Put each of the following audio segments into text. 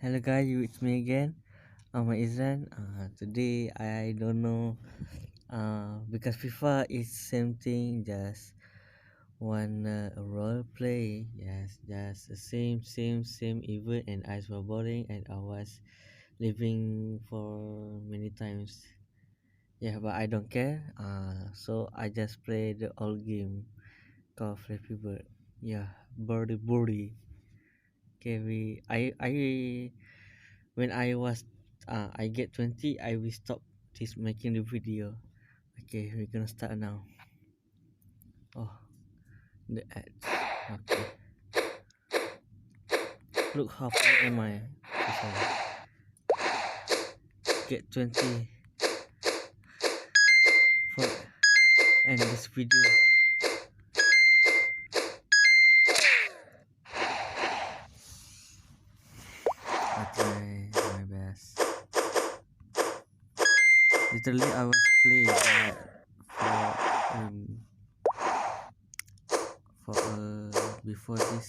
Hello guys, it's me again. I'm Izran. Today I don't know. Because FIFA is same thing, just one role play. Yes, just the same event, and I was boring, and I was living for many times. Yeah, but I don't care. So I just play the old game called Flappy Bird. Yeah, birdie. Okay, I when I was I get 20, I will stop this making the video. Okay, we're gonna start now. Oh, the ads. Okay, look how far am I? Okay, get 20 for end this video. I try my best. Literally I was playing for before this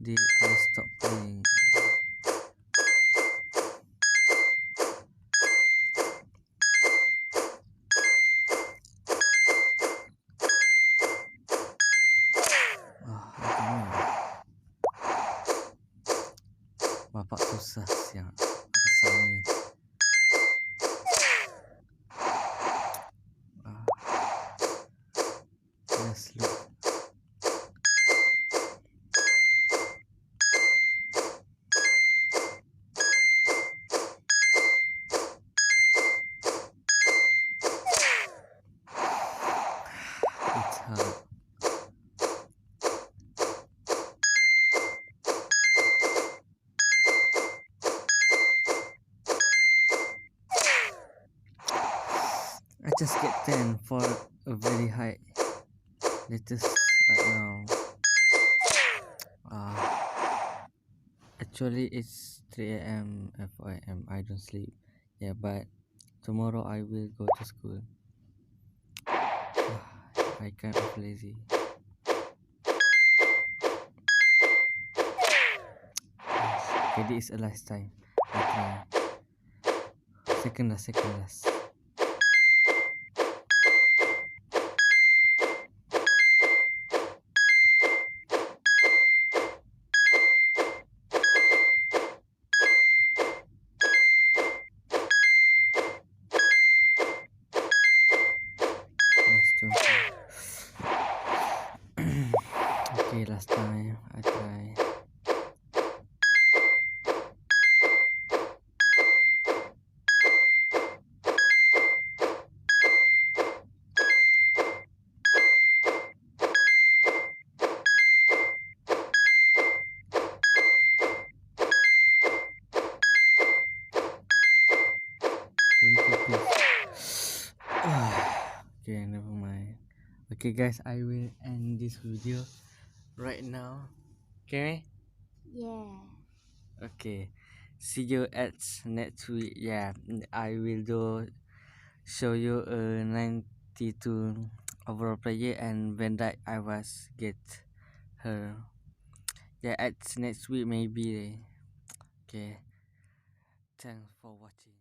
day I stopped playing. Oh, bapak susah siang apa sami. Just look. It's hard. I just get 10 for a very high latest right now. Actually it's 3 a.m. FYM. I don't sleep. Yeah, but tomorrow I will go to school. I kind of lazy. Okay, this is a last time. I try. Second last. Yes, 20. Okay, last time I try. Okay, never mind. Okay guys, I will end this video right now. Okay. Yeah. Okay, see you at next week. Yeah, I will do show you a 92 overall player, and when that I was get her. Yeah, at next week maybe. Okay, thanks for watching.